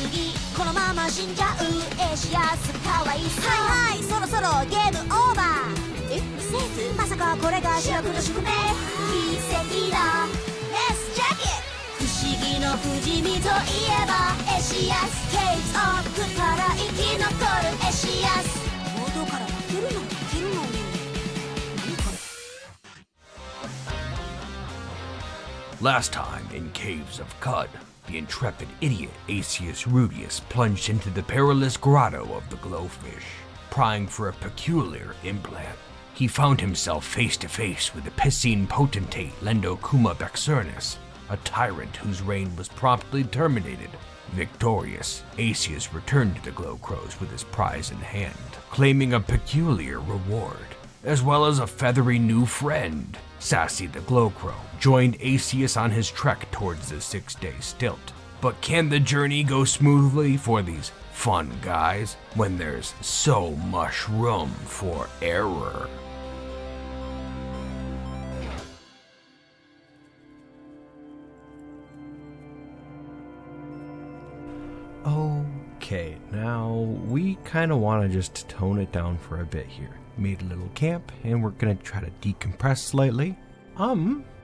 ぎこのまま死んじゃうエシアスかわいそう。はいはい、そろそろゲームオーバー。え、セーフ？まさかこれが主役の宿命？奇跡だ。レスチェック。不思議の不死身といえばエシアス。Caves of Qudから生き残るエシアス。冒頭から泣けるの泣けるのに。何これ。Last time in Caves of Qud, the intrepid idiot Aecius plunged into the perilous grotto of the glowfish, prying for a peculiar implant. He found himself face to face with the piscine potentate Lendokuma Bexernus, a tyrant whose reign was promptly terminated. Victorious, Aecius returned to the Glowcrows with his prize in hand, claiming a peculiar reward, as well as a feathery new friend. Sassy the Glowcrow joined Aecius on his trek towards the 6-day stilt. But can the journey go smoothly for these fun guys when there's so much room for error? Okay, now we kind of want to just tone it down for a bit here. Made a little camp, and we're gonna try to decompress slightly.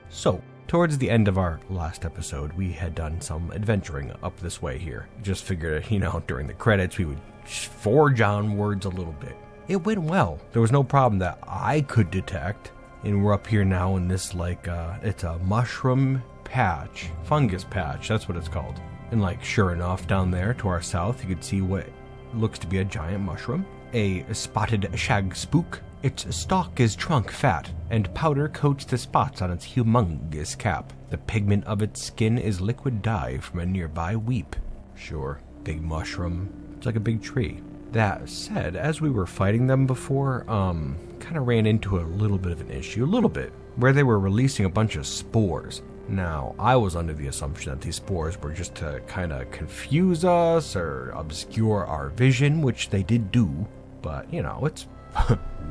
So, towards the end of our last episode, we had done some adventuring up this way here. Just figured, during the credits, we would forge onwards a little bit. It went well. There was no problem that I could detect, and we're up here now in this, it's a mushroom patch, fungus patch, that's what it's called. And sure enough, down there to our south, you could see what looks to be a giant mushroom. A spotted shag spook. Its stalk is trunk fat, and powder coats the spots on its humongous cap. The pigment of its skin is liquid dye from a nearby weep. Sure, big mushroom. It's like a big tree. That said, as we were fighting them before, kind of ran into a little bit of an issue. A little bit. Where they were releasing a bunch of spores. Now, I was under the assumption that these spores were just to kind of confuse us or obscure our vision, which they did do. But, it's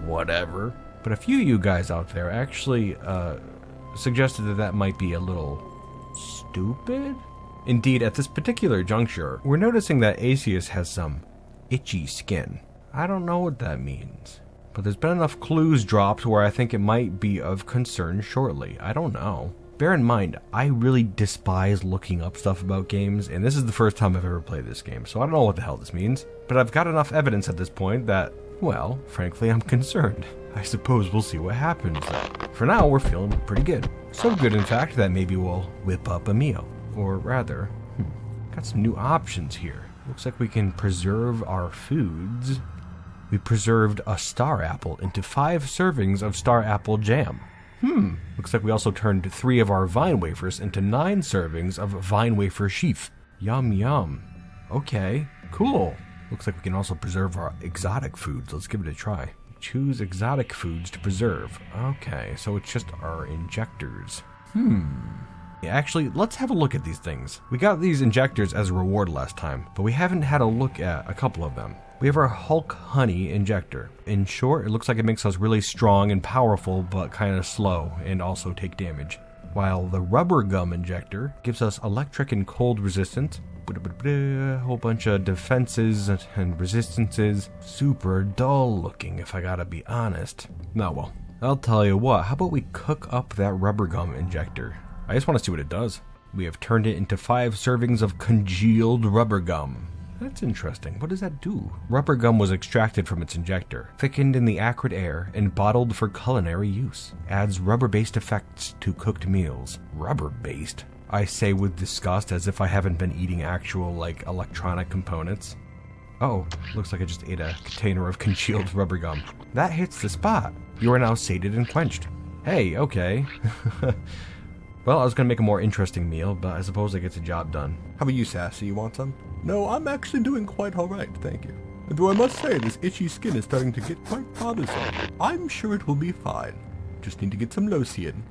whatever. But a few of you guys out there actually suggested that might be a little stupid. Indeed, at this particular juncture, we're noticing that Aecius has some itchy skin. I don't know what that means, but there's been enough clues dropped where I think it might be of concern shortly. I don't know. Bear in mind, I really despise looking up stuff about games, and this is the first time I've ever played this game, so I don't know what the hell this means. But I've got enough evidence at this point that, well, frankly, I'm concerned. I suppose we'll see what happens. For now, we're feeling pretty good. So good, in fact, that maybe we'll whip up a meal. Or rather, got some new options here. Looks like we can preserve our foods. We preserved a star apple into 5 servings of star apple jam. Looks like we also turned 3 of our vine wafers into 9 servings of vine wafer sheaf. Yum yum. Okay, cool. Looks like we can also preserve our exotic foods. Let's give it a try. Choose exotic foods to preserve. Okay, so it's just our injectors. Actually, let's have a look at these things. We got these injectors as a reward last time, but we haven't had a look at a couple of them. We have our Hulk Honey injector. In short, it looks like it makes us really strong and powerful, but kind of slow and also take damage. While the Rubber Gum injector gives us electric and cold resistance, a whole bunch of defenses and resistances. Super dull looking, if I gotta be honest. No, well, I'll tell you what, how about we cook up that Rubber Gum injector? I just want to see what it does. We have turned it into 5 servings of congealed rubber gum. That's interesting. What does that do? Rubber gum was extracted from its injector, thickened in the acrid air, and bottled for culinary use. Adds rubber-based effects to cooked meals. Rubber-based? I say with disgust, as if I haven't been eating actual, electronic components. Oh, looks like I just ate a container of congealed rubber gum. That hits the spot. You are now sated and quenched. Hey, okay. Well, I was going to make a more interesting meal, but I suppose it gets the job done. How about you, Sassy? You want some? No, I'm actually doing quite alright, thank you. Though I must say, this itchy skin is starting to get quite bothersome. I'm sure it will be fine. Just need to get some lotion.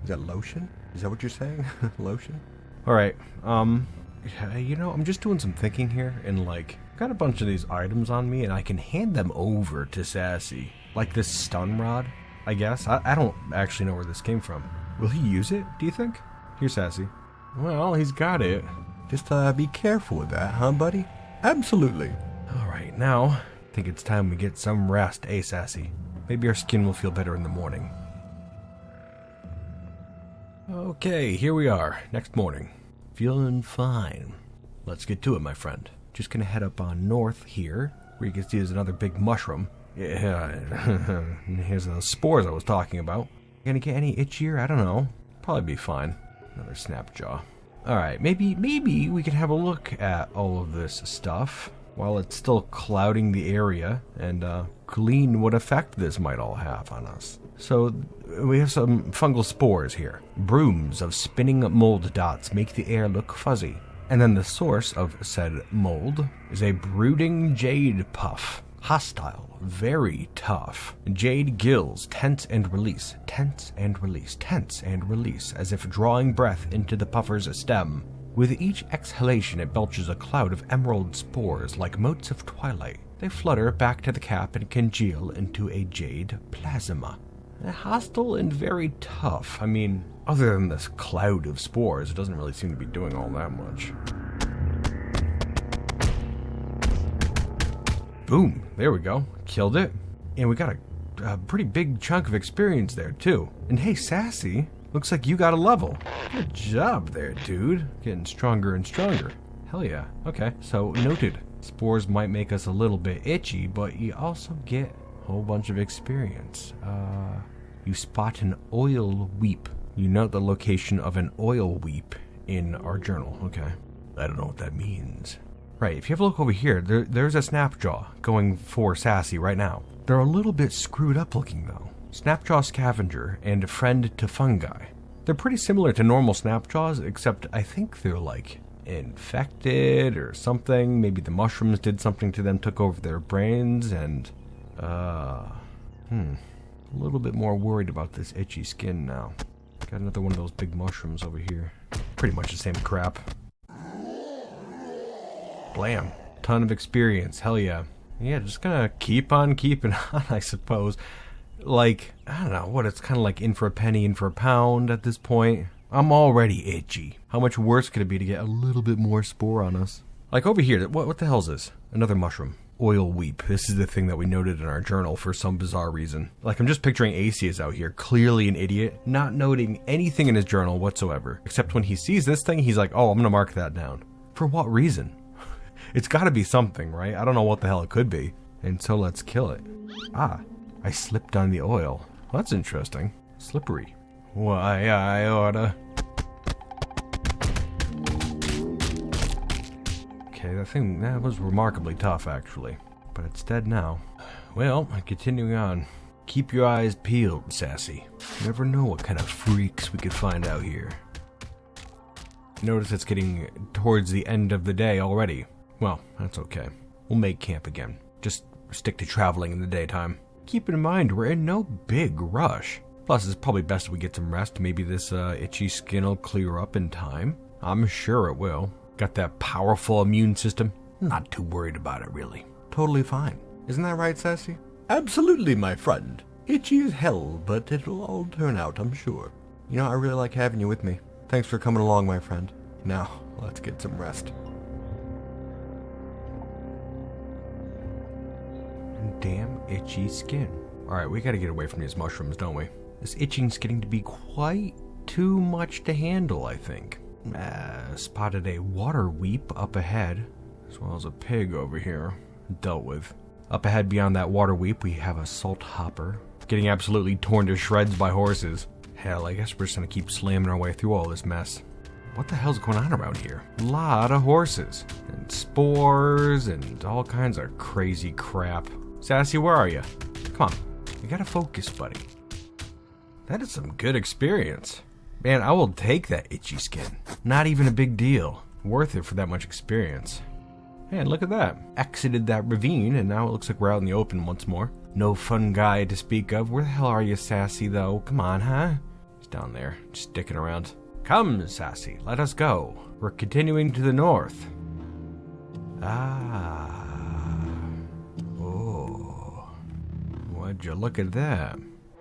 Is that lotion? Is that what you're saying? Lotion? Alright, I'm just doing some thinking here, and got a bunch of these items on me, and I can hand them over to Sassy. Like this stun rod, I guess. I don't actually know where this came from. Will he use it, do you think? Here, Sassy. Well, he's got it. Just be careful with that, huh, buddy? Absolutely. Alright, now, I think it's time we get some rest, eh, Sassy? Maybe our skin will feel better in the morning. Okay, here we are, next morning. Feeling fine. Let's get to it, my friend. Just gonna head up on north here, where you can see there's another big mushroom. Yeah, here's the spores I was talking about. Gonna get any itchier? I don't know. Probably be fine. Another snapjaw. Alright, maybe we can have a look at all of this stuff while it's still clouding the area and glean what effect this might all have on us. So, we have some fungal spores here. Brooms of spinning mold dots make the air look fuzzy. And then the source of said mold is a brooding jade puff. Hostile, very tough. Jade gills tense and release, tense and release, tense and release, as if drawing breath into the puffer's stem. With each exhalation, it belches a cloud of emerald spores like motes of twilight. They flutter back to the cap and congeal into a jade plasma. Hostile and very tough. I mean, other than this cloud of spores, it doesn't really seem to be doing all that much. Boom, there we go. Killed it. And we got a pretty big chunk of experience there, too. And hey, Sassy, looks like you got a level. Good job there, dude. Getting stronger and stronger. Hell yeah. Okay, so noted. Spores might make us a little bit itchy, but you also get a whole bunch of experience. You spot an oil weep. You note the location of an oil weep in our journal. Okay. I don't know what that means. Right, if you have a look over here, there's a snapjaw going for Sassy right now. They're a little bit screwed up looking though. Snapjaw Scavenger and Friend to Fungi. They're pretty similar to normal snapjaws, except I think they're like infected or something. Maybe the mushrooms did something to them, took over their brains, and a little bit more worried about this itchy skin now. Got another one of those big mushrooms over here. Pretty much the same crap. Blam. Ton of experience. Hell yeah. Yeah, just gonna keep on keeping on, I suppose. Like, I don't know, what, it's kind of like in for a penny, in for a pound at this point. I'm already itchy. How much worse could it be to get a little bit more spore on us? Like over here, what the hell is this? Another mushroom. Oil weep. This is the thing that we noted in our journal for some bizarre reason. Like, I'm just picturing Aecius out here, clearly an idiot, not noting anything in his journal whatsoever. Except when he sees this thing, he's like, oh, I'm gonna mark that down. For what reason? It's gotta be something, right? I don't know what the hell it could be. And so let's kill it. Ah, I slipped on the oil. Well, that's interesting. Slippery. Why, I oughta. Okay, that was remarkably tough, actually. But it's dead now. Well, continuing on. Keep your eyes peeled, Sassy. You never know what kind of freaks we could find out here. Notice it's getting towards the end of the day already. Well, that's okay. We'll make camp again. Just stick to traveling in the daytime. Keep in mind, we're in no big rush. Plus, it's probably best if we get some rest. Maybe this itchy skin will clear up in time. I'm sure it will. Got that powerful immune system. Not too worried about it, really. Totally fine. Isn't that right, Sassy? Absolutely, my friend. Itchy as hell, but it'll all turn out, I'm sure. You know, I really like having you with me. Thanks for coming along, my friend. Now, let's get some rest. Damn itchy skin. Alright, we gotta get away from these mushrooms, don't we? This itching's getting to be quite too much to handle, I think. Spotted a water weep up ahead, as well as a pig over here. Dealt with. Up ahead beyond that water weep, we have a salt hopper. Getting absolutely torn to shreds by horses. Hell, I guess we're just gonna keep slamming our way through all this mess. What the hell's going on around here? Lot of horses. And spores, and all kinds of crazy crap. Sassy, where are you? Come on. You gotta focus, buddy. That is some good experience. Man, I will take that itchy skin. Not even a big deal. Worth it for that much experience. And look at that. Exited that ravine, and now it looks like we're out in the open once more. No fun guy to speak of. Where the hell are you, Sassy, though? Come on, huh? He's down there, just dicking around. Come, Sassy, let us go. We're continuing to the north. Ah. Oh. Would you look at that?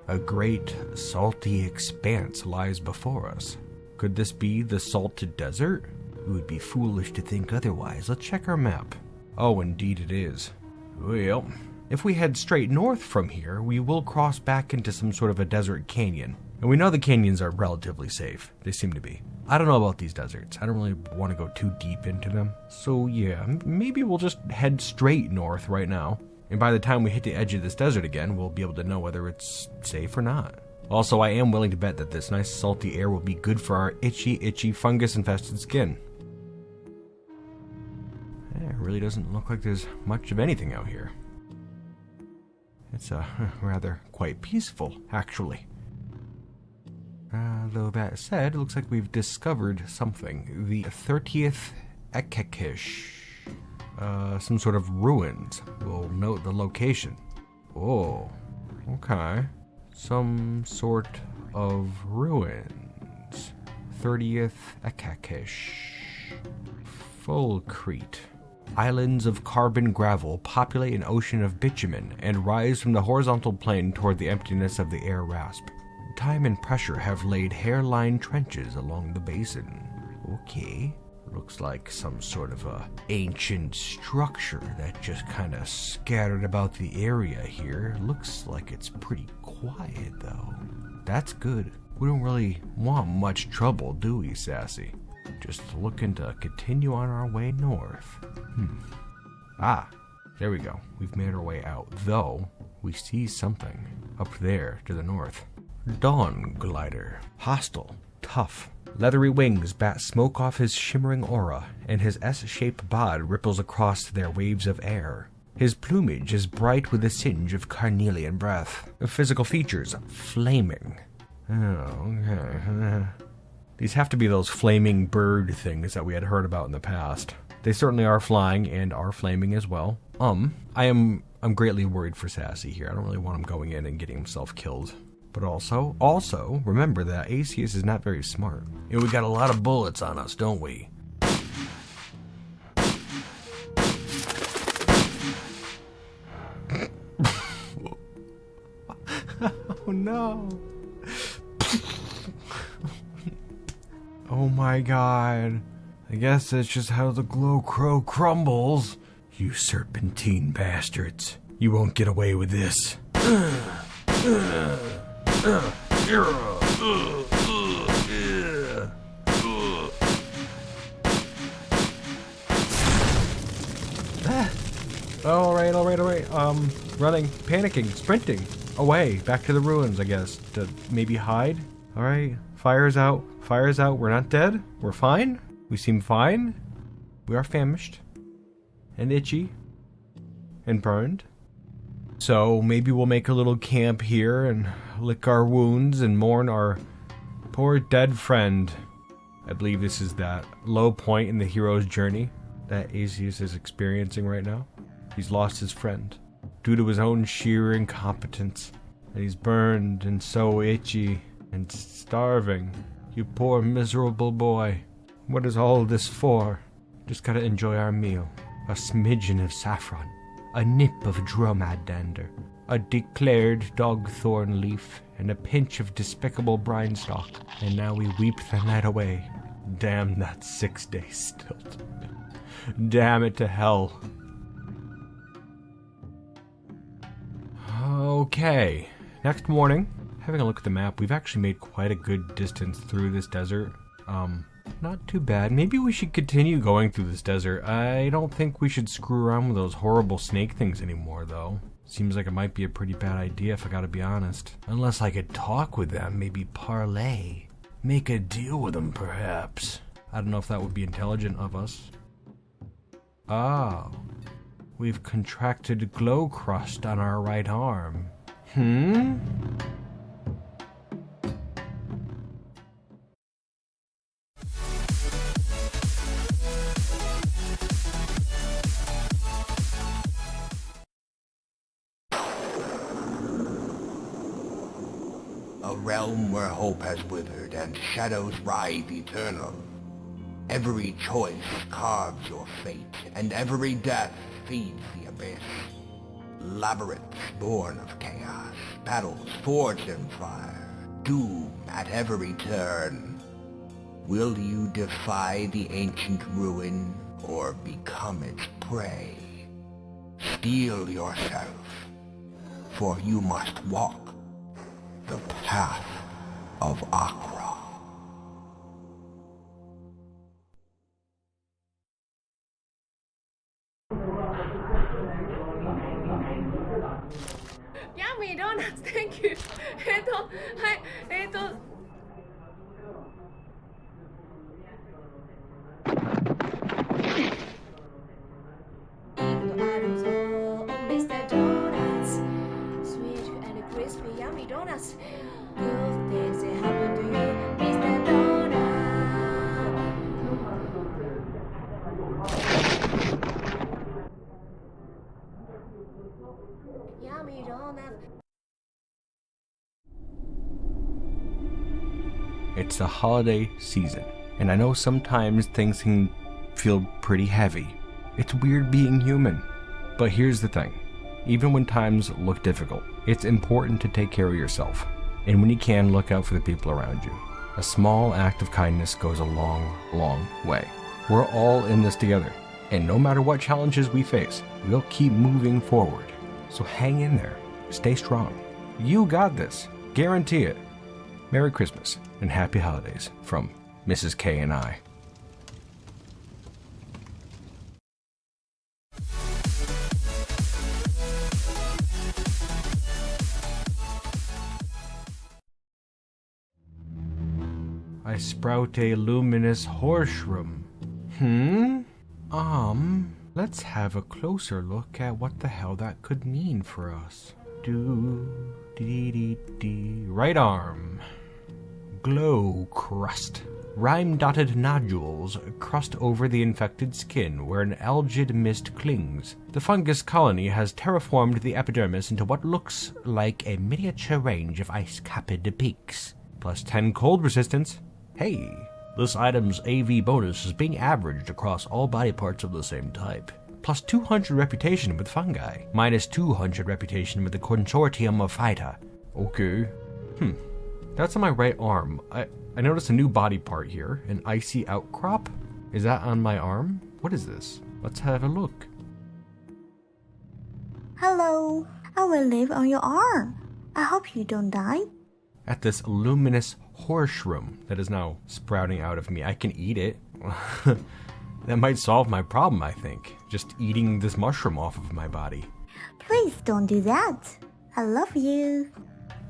A great salty expanse lies before us. Could this be the salted desert? It would be foolish to think otherwise. Let's check our map. Oh, indeed it is. Well, if we head straight north from here, we will cross back into some sort of a desert canyon. And we know the canyons are relatively safe. They seem to be. I don't know about these deserts. I don't really want to go too deep into them. So yeah, maybe we'll just head straight north right now. And by the time we hit the edge of this desert again, we'll be able to know whether it's safe or not. Also, I am willing to bet that this nice salty air will be good for our itchy, fungus-infested skin. It really doesn't look like there's much of anything out here. It's rather quite peaceful, actually. Though that said, it looks like we've discovered something. The 30th Aecius. Some sort of ruins. We'll note the location. Oh, okay. Some sort of ruins. 30th Aecius. Fulcrete. Islands of carbon gravel populate an ocean of bitumen and rise from the horizontal plane toward the emptiness of the air rasp. Time and pressure have laid hairline trenches along the basin. Okay. Looks like some sort of a ancient structure that just kind of scattered about the area here. Looks like it's pretty quiet though. That's good. We don't really want much trouble, do we, Sassy? Just looking to continue on our way north. Ah, there we go. We've made our way out, though we see something up there to the north. Dawn glider. Hostile. Tough. Leathery wings bat smoke off his shimmering aura, and his S-shaped bod ripples across their waves of air. His plumage is bright with a singe of carnelian breath. Physical features, flaming. Oh, okay. These have to be those flaming bird things that we had heard about in the past. They certainly are flying and are flaming as well. I'm greatly worried for Sassy here. I don't really want him going in and getting himself killed. But also, remember that Aecius is not very smart. And we got a lot of bullets on us, don't we? Oh no. Oh my god. I guess that's just how the Glowcrow crumbles. You serpentine bastards. You won't get away with this. Alright. Running, panicking, sprinting. Away, back to the ruins, I guess. To maybe hide? Alright, fire's out. We're not dead. We're fine. We seem fine. We are famished. And itchy. And burned. So maybe we'll make a little camp here and lick our wounds and mourn our poor dead friend. I believe this is that low point in the hero's journey that Aecius is experiencing right now. He's lost his friend due to his own sheer incompetence. And he's burned and so itchy and starving. You poor miserable boy. What is all this for? Just gotta enjoy our meal. A smidgen of saffron. A nip of dromadander, a declared dogthorn leaf, and a pinch of despicable brinestock. And now we weep the night away. Damn that 6-day stilt. Damn it to hell. Okay, next morning, having a look at the map, we've actually made quite a good distance through this desert. Not too bad. Maybe we should continue going through this desert. I don't think we should screw around with those horrible snake things anymore, though. Seems like it might be a pretty bad idea, if I gotta be honest. Unless I could talk with them, maybe parlay. Make a deal with them, perhaps. I don't know if that would be intelligent of us. Oh. We've contracted glow crust on our right arm. A realm where hope has withered and shadows rise eternal. Every choice carves your fate, and every death feeds the abyss. Labyrinths born of chaos, battles forged in fire, doom at every turn. Will you defy the ancient ruin or become its prey? Steel yourself, for you must walk the path of Aqua. ヤミードーナツ Thank you はいMr. Donuts, sweet and crispy, yummy donuts. Good things that happen to you, Mr. Donut. Yummy donut. It's the holiday season, and I know sometimes things can feel pretty heavy. It's weird being human. But here's the thing. Even when times look difficult, it's important to take care of yourself. And when you can, look out for the people around you. A small act of kindness goes a long, long way. We're all in this together. And no matter what challenges we face, we'll keep moving forward. So hang in there. Stay strong. You got this. Guarantee it. Merry Christmas and Happy Holidays from Mrs. K and I. I sprout a luminous horseshroom. Let's have a closer look at what the hell that could mean for us. Right arm. Glow crust. Rime-dotted nodules crust over the infected skin where an algid mist clings. The fungus colony has terraformed the epidermis into what looks like a miniature range of ice-capped peaks. Plus 10 cold resistance. Hey, this item's AV bonus is being averaged across all body parts of the same type. Plus 200 reputation with fungi. Minus 200 reputation with the consortium of Phyta. Okay. That's on my right arm. I noticed a new body part here. An icy outcrop? Is that on my arm? What is this? Let's have a look. Hello, I will live on your arm. I hope you don't die. At this luminous horseshroom that is now sprouting out of me. I can eat it. That might solve my problem, I think. Just eating this mushroom off of my body. Please don't do that. I love you.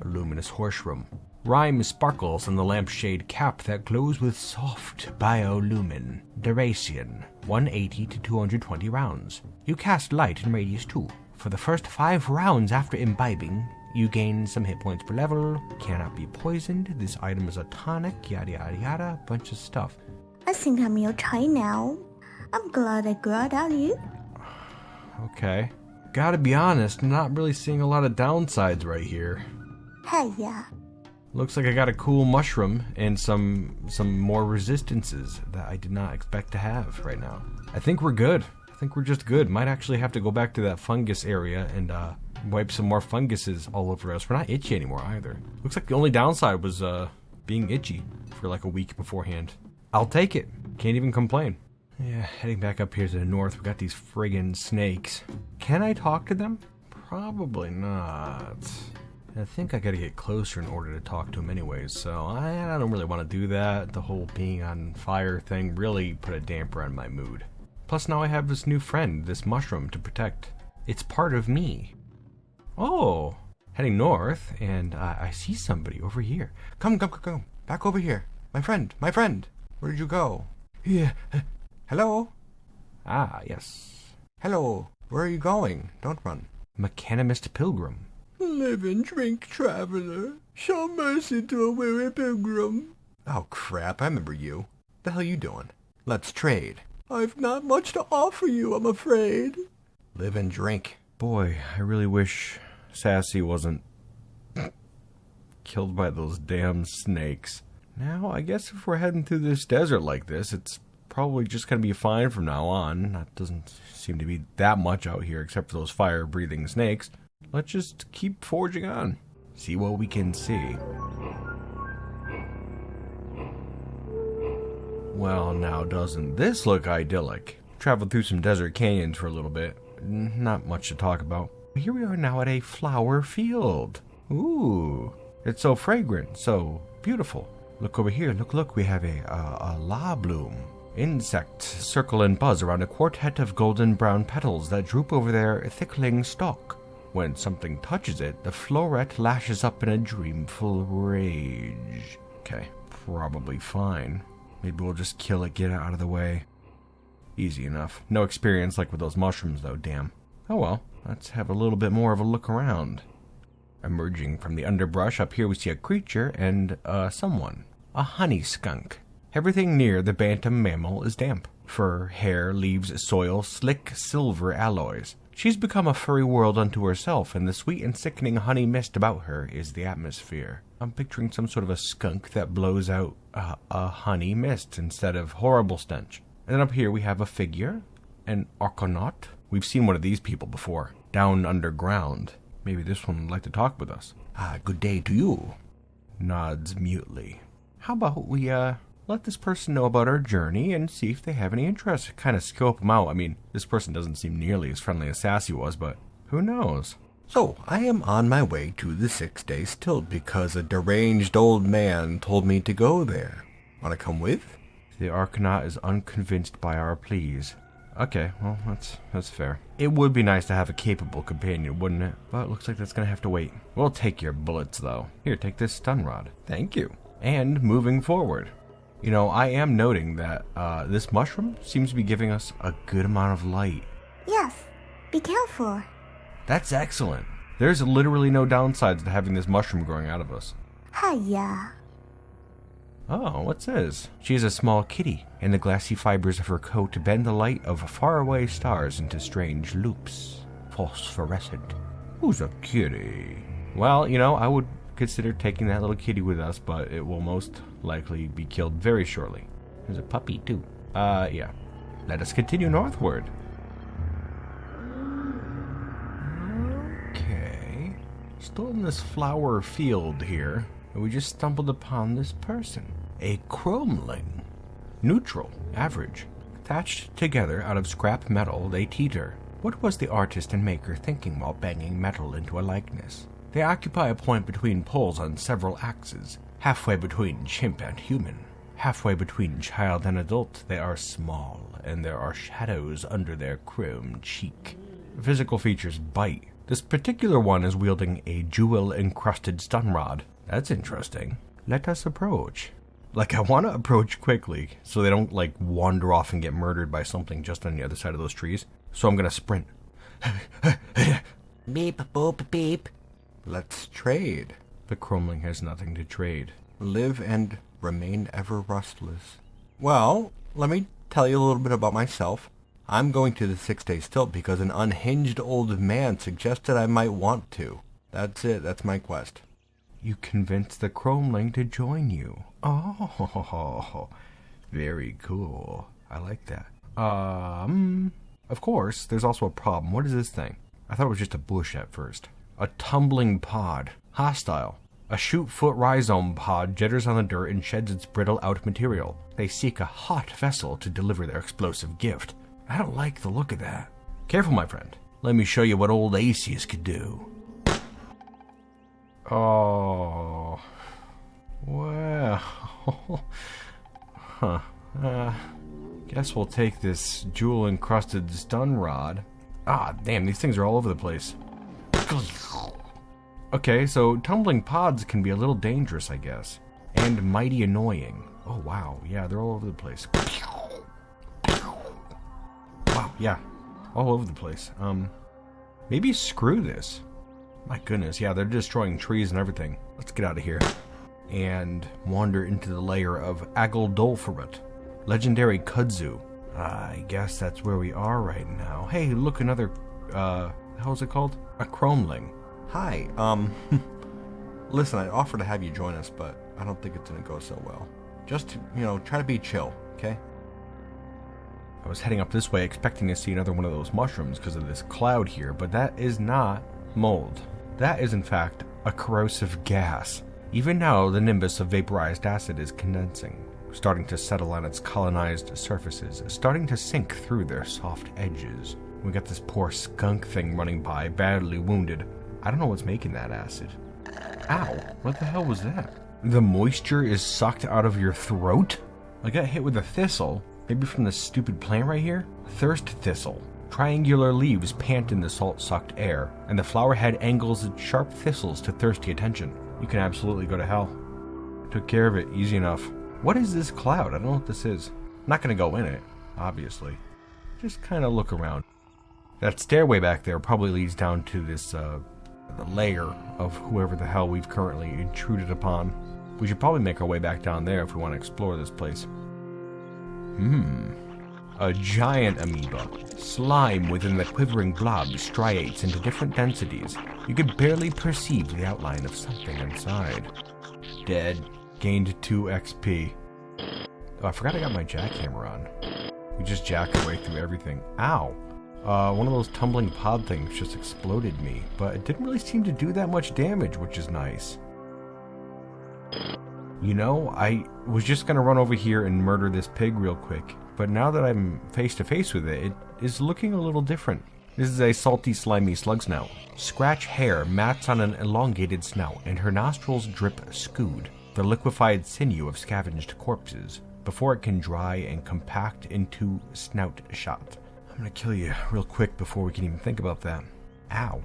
A luminous horseshroom. Rime sparkles on the lampshade cap that glows with soft biolumin. Duration, 180 to 220 rounds. You cast light in radius 2. For the first 5 rounds after imbibing, you gain some hit points per level, cannot be poisoned, this item is a tonic, yada yada yada, bunch of stuff. I think I'm your child now. I'm glad I got out you. Okay. Gotta be honest, not really seeing a lot of downsides right here. Hey, yeah. Looks like I got a cool mushroom and some more resistances that I did not expect to have right now. I think we're good. I think we're just good. Might actually have to go back to that fungus area and wipe some more funguses all over us. We're not itchy anymore either. Looks like the only downside was being itchy for like a week beforehand. I'll take it. Can't even complain. Yeah, heading back up here to the north, we got these friggin' snakes. Can I talk to them? Probably not. I think I gotta get closer in order to talk to him anyways, so I don't really want to do that. The whole being on fire thing really put a damper on my mood. Plus now I have this new friend, this mushroom, to protect. It's part of me. Oh, heading north, and I see somebody over here. Come, back over here. My friend, where did you go? Yeah, hello? Ah, yes. Hello, where are you going? Don't run. Mechanimist Pilgrim. Live and drink, traveler. Show mercy to a weary pilgrim. Oh crap, I remember you. The hell you doing? Let's trade. I've not much to offer you, I'm afraid. Live and drink. Boy, I really wish Sassy wasn't killed by those damn snakes. Now, I guess if we're heading through this desert like this, it's probably just going to be fine from now on. That doesn't seem to be that much out here except for those fire-breathing snakes. Let's just keep forging on. See what we can see. Well, now doesn't this look idyllic? Traveled through some desert canyons for a little bit. Not much to talk about. Here we are now at a flower field. Ooh, it's so fragrant, so beautiful. Look over here, look, we have a la bloom. Insects circle and buzz around a quartet of golden brown petals that droop over their thickling stalk. When something touches it, the floret lashes up in a dreamful rage. Okay, probably fine. Maybe we'll just kill it, get it out of the way. Easy enough. No experience like with those mushrooms though, damn. Oh well, let's have a little bit more of a look around. Emerging from the underbrush, up here we see a creature and someone. A honey skunk. Everything near the bantam mammal is damp. Fur, hair, leaves, soil, slick silver alloys. She's become a furry world unto herself, and the sweet and sickening honey mist about her is the atmosphere. I'm picturing some sort of a skunk that blows out a honey mist instead of horrible stench. And then up here we have a figure, an argonaut. We've seen one of these people before, down underground. Maybe this one would like to talk with us. Good day to you. Nods mutely. How about we, let this person know about our journey and see if they have any interest. Kind of scope them out. I mean, this person doesn't seem nearly as friendly as Sassy was, but who knows? So, I am on my way to the 6-day still because a deranged old man told me to go there. Want to come with? The Argonaut is unconvinced by our pleas. Okay, well, that's fair. It would be nice to have a capable companion, wouldn't it? But it looks like that's gonna have to wait. We'll take your bullets, though. Here, take this stun rod. Thank you. And moving forward. You know, I am noting that this mushroom seems to be giving us a good amount of light. Yes, be careful. That's excellent. There's literally no downsides to having this mushroom growing out of us. Hiya. Oh, what's this? She is a small kitty, and the glassy fibers of her coat bend the light of faraway stars into strange loops. Phosphorescent. Who's a kitty? Well, you know, I would consider taking that little kitty with us, but it will most likely be killed very shortly. There's a puppy, too. Yeah. Let us continue northward. Okay. Still in this flower field here, and we just stumbled upon this person. A chromeling. Neutral, average. Thatched together out of scrap metal, they teeter. What was the artist and maker thinking while banging metal into a likeness? They occupy a point between poles on several axes, halfway between chimp and human. Halfway between child and adult, they are small, and there are shadows under their chrome cheek. Physical features bite. This particular one is wielding a jewel-encrusted stun rod. That's interesting. Let us approach. Like, I want to approach quickly, so they don't, like, wander off and get murdered by something just on the other side of those trees. So I'm gonna sprint. Beep, boop, beep. Let's trade. The chromeling has nothing to trade. Live and remain ever rustless. Well, let me tell you a little bit about myself. I'm going to the 6-day stilt because an unhinged old man suggested I might want to. That's it, that's my quest. You convinced the chromeling to join you. Oh, very cool. I like that. Of course, there's also a problem. What is this thing? I thought it was just a bush at first. A tumbling pod. Hostile. A shoot-foot rhizome pod jitters on the dirt and sheds its brittle out material. They seek a hot vessel to deliver their explosive gift. I don't like the look of that. Careful, my friend. Let me show you what old Aecius could do. Oh. Well. Huh. Guess we'll take this jewel-encrusted stun rod. Ah, damn, these things are all over the place. Okay, so tumbling pods can be a little dangerous, I guess. And mighty annoying. Oh, wow. Yeah, they're all over the place. Wow, yeah. All over the place. Maybe screw this. My goodness, yeah, they're destroying trees and everything. Let's get out of here. And wander into the lair of Ageldolferut. Legendary kudzu. I guess that's where we are right now. Hey, look, another, how's it called? A chromeling. Hi, listen, I'd offer to have you join us, but I don't think it's gonna go so well. Just, try to be chill, okay? I was heading up this way expecting to see another one of those mushrooms because of this cloud here, but that is not mold. That is, in fact, a corrosive gas. Even now, the nimbus of vaporized acid is condensing. starting to settle on its colonized surfaces, starting to sink through their soft edges. We got this poor skunk thing running by, badly wounded. I don't know what's making that acid. Ow, what the hell was that? The moisture is sucked out of your throat? I got hit with a thistle, maybe from this stupid plant right here? Thirst thistle. Triangular leaves pant in the salt-sucked air, and the flower head angles its sharp thistles to thirsty attention. You can absolutely go to hell. Took care of it, easy enough. What is this cloud? I don't know what this is. I'm not gonna go in it, obviously. Just kind of look around. That stairway back there probably leads down to this, the lair of whoever the hell we've currently intruded upon. We should probably make our way back down there if we want to explore this place. A giant amoeba. Slime within the quivering blob striates into different densities. You could barely perceive the outline of something inside. Dead. Gained 2 XP. Oh, I forgot I got my jackhammer on. We just jack our way through everything. Ow. One of those tumbling pod things just exploded me, but it didn't really seem to do that much damage, which is nice. You know, I was just gonna run over here and murder this pig real quick, but now that I'm face to face with it, it is looking a little different. This is a salty, slimy slug snout. Scratch hair mats on an elongated snout, and her nostrils drip scood, the liquefied sinew of scavenged corpses, before it can dry and compact into snout shot. I'm gonna kill you real quick before we can even think about that. Ow.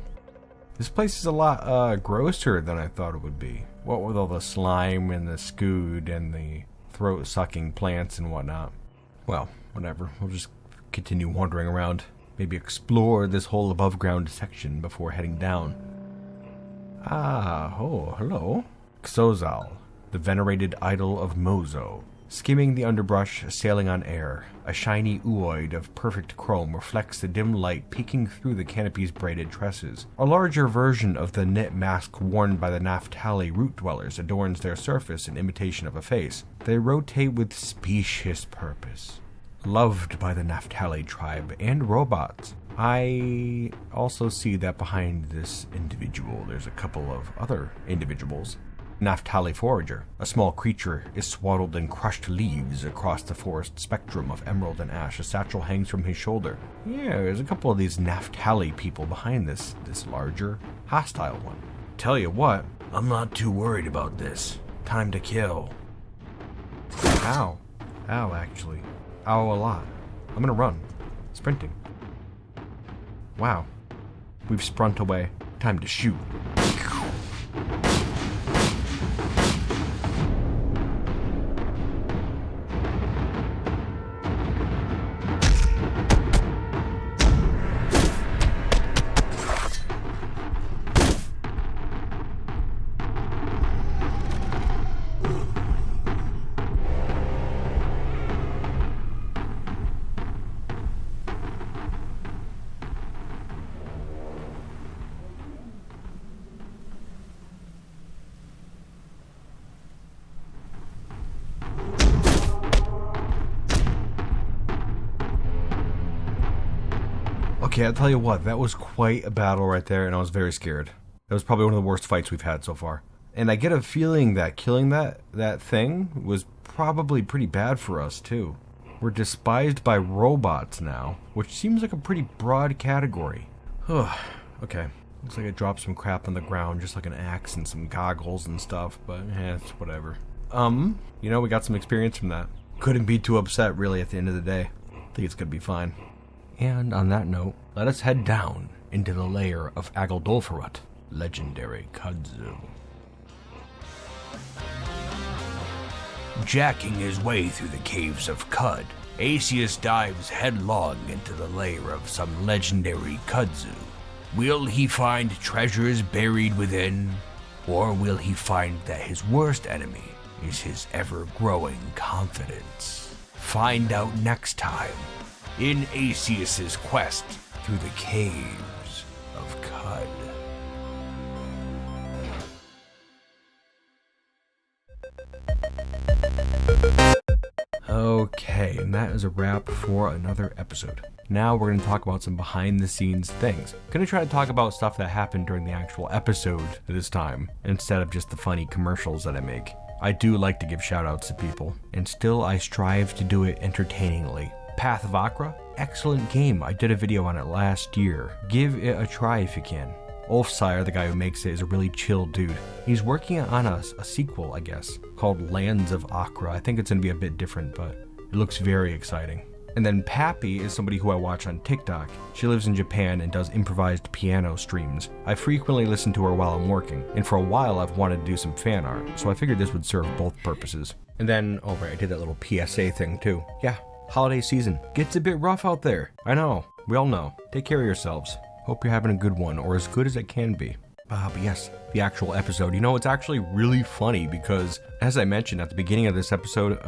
This place is a lot grosser than I thought it would be. What with all the slime and the scood and the throat-sucking plants and whatnot. Well, whatever. We'll just continue wandering around. Maybe explore this whole above-ground section before heading down. Hello. Xozal, the venerated idol of Mozo. Skimming the underbrush, sailing on air, a shiny ooid of perfect chrome reflects the dim light peeking through the canopy's braided tresses. A larger version of the knit mask worn by the Naphtali root dwellers adorns their surface in imitation of a face. They rotate with specious purpose. Loved by the Naphtali tribe and robots. I also see that behind this individual there's a couple of other individuals. Naphtali forager, a small creature, is swaddled in crushed leaves across the forest spectrum of emerald and ash. A satchel hangs from his shoulder. Yeah, there's a couple of these Naphtali people behind this larger, hostile one. Tell you what, I'm not too worried about this. Time to kill. Ow. Ow, actually. Ow, a lot. I'm gonna run. Sprinting. Wow. We've sprunt away. Time to shoot. Okay, I'll tell you what, that was quite a battle right there, and I was very scared. That was probably one of the worst fights we've had so far. And I get a feeling that killing that thing was probably pretty bad for us, too. We're despised by robots now, which seems like a pretty broad category. Okay. Looks like I dropped some crap on the ground, just like an axe and some goggles and stuff, but it's whatever. You know, we got some experience from that. Couldn't be too upset, really, at the end of the day. I think it's gonna be fine. And on that note, let us head down into the lair of Ageldolferut, legendary kudzu. Jacking his way through the Caves of Qud, Aecius dives headlong into the lair of some legendary kudzu. Will he find treasures buried within, or will he find that his worst enemy is his ever-growing confidence? Find out next time in Aecius's quest through the Caves of Qud. Okay, and that is a wrap for another episode. Now we're going to talk about some behind-the-scenes things. Going to try to talk about stuff that happened during the actual episode this time, instead of just the funny commercials that I make. I do like to give shoutouts to people, and still I strive to do it entertainingly. Path of Akra, excellent game. I did a video on it last year. Give it a try if you can. Ulfsire, the guy who makes it, is a really chill dude. He's working on a sequel, I guess, called Lands of Akra. I think it's going to be a bit different, but it looks very exciting. And then Pappy is somebody who I watch on TikTok. She lives in Japan and does improvised piano streams. I frequently listen to her while I'm working, and for a while I've wanted to do some fan art, so I figured this would serve both purposes. And then, oh right, I did that little PSA thing too. Yeah, holiday season. Gets a bit rough out there. I know, we all know. Take care of yourselves. Hope you're having a good one, or as good as it can be. But yes, the actual episode. You know, it's actually really funny because, as I mentioned at the beginning of this episode,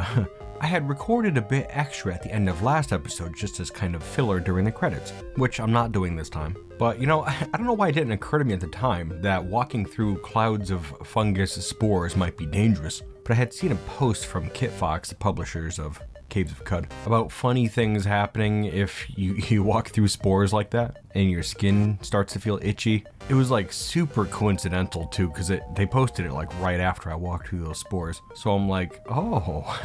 I had recorded a bit extra at the end of last episode just as kind of filler during the credits, which I'm not doing this time. But you know, I don't know why it didn't occur to me at the time that walking through clouds of fungus spores might be dangerous, but I had seen a post from Kitfox, the publishers of Caves of Qud, about funny things happening if you walk through spores like that and your skin starts to feel itchy. It was like super coincidental too, because they posted it like right after I walked through those spores. So I'm like, oh,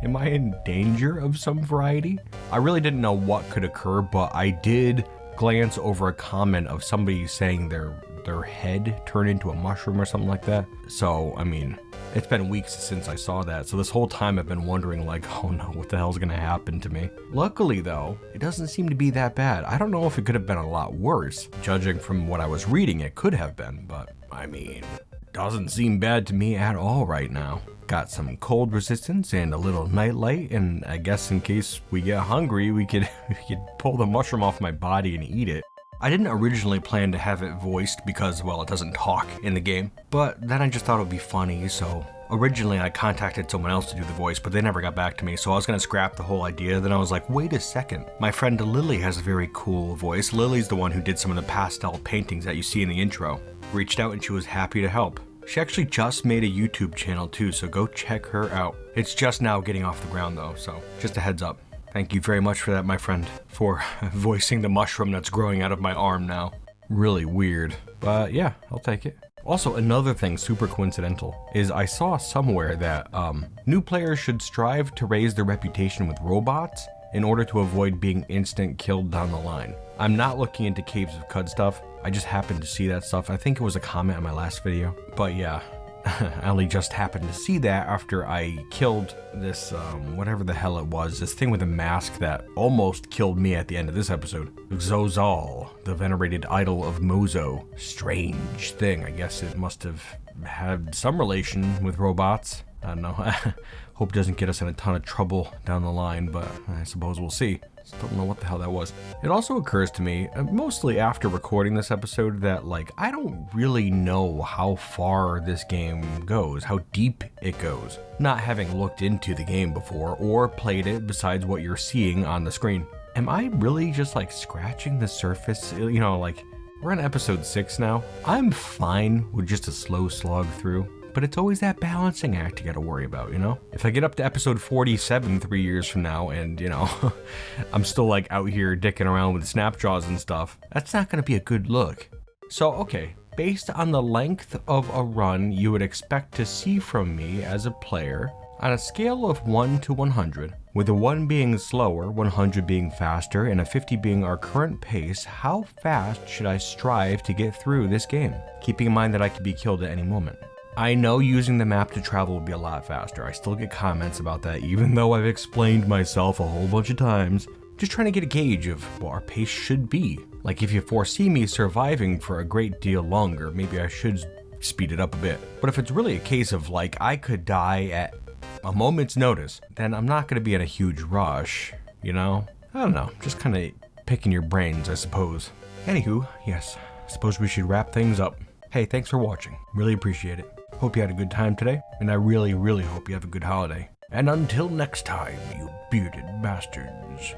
am I in danger of some variety? I really didn't know what could occur, but I did glance over a comment of somebody saying their head turned into a mushroom or something like that. So, I mean, it's been weeks since I saw that, so this whole time I've been wondering like, oh no, what the hell's gonna happen to me? Luckily though, it doesn't seem to be that bad. I don't know if it could have been a lot worse. Judging from what I was reading, it could have been, but I mean, doesn't seem bad to me at all right now. Got some cold resistance and a little nightlight, and I guess in case we get hungry, we could pull the mushroom off my body and eat it. I didn't originally plan to have it voiced because, well, it doesn't talk in the game, but then I just thought it would be funny, so originally I contacted someone else to do the voice, but they never got back to me, so I was gonna scrap the whole idea. Then I was like, wait a second, my friend Lily has a very cool voice. Lily's the one who did some of the pastel paintings that you see in the intro. Reached out and she was happy to help. She actually just made a YouTube channel too, so go check her out. It's just now getting off the ground though, so just a heads up. Thank you very much for that, my friend, for voicing the mushroom that's growing out of my arm now. Really weird, but yeah, I'll take it. Also, another thing super coincidental is I saw somewhere that new players should strive to raise their reputation with robots in order to avoid being instant killed down the line. I'm not looking into Caves of Qud stuff. I just happened to see that stuff. I think it was a comment on my last video, but yeah. I only just happened to see that after I killed this, whatever the hell it was, this thing with a mask that almost killed me at the end of this episode. Zozal, the venerated idol of Mozo. Strange thing. I guess it must have had some relation with robots. I don't know. Hope it doesn't get us in a ton of trouble down the line, but I suppose we'll see. Don't know what the hell that was. It also occurs to me, mostly after recording this episode, that like I don't really know how far this game goes, how deep it goes, not having looked into the game before or played it besides what you're seeing on the screen. Am I really just like scratching the surface? You know, like we're on episode 6 now. I'm fine with just a slow slog through. But it's always that balancing act you gotta worry about, you know? If I get up to episode 47 3 years from now and, you know, I'm still like out here dicking around with snapjaws and stuff, that's not gonna be a good look. So, okay, based on the length of a run you would expect to see from me as a player, on a scale of 1 to 100, with a 1 being slower, 100 being faster, and a 50 being our current pace, how fast should I strive to get through this game? Keeping in mind that I could be killed at any moment. I know using the map to travel will be a lot faster. I still get comments about that, even though I've explained myself a whole bunch of times. Just trying to get a gauge of what our pace should be. Like if you foresee me surviving for a great deal longer, maybe I should speed it up a bit. But if it's really a case of like I could die at a moment's notice, then I'm not going to be in a huge rush, you know? I don't know, just kind of picking your brains, I suppose. Anywho, yes, I suppose we should wrap things up. Hey, thanks for watching. Really appreciate it. Hope you had a good time today, and I really, really hope you have a good holiday. And until next time, you bearded bastards.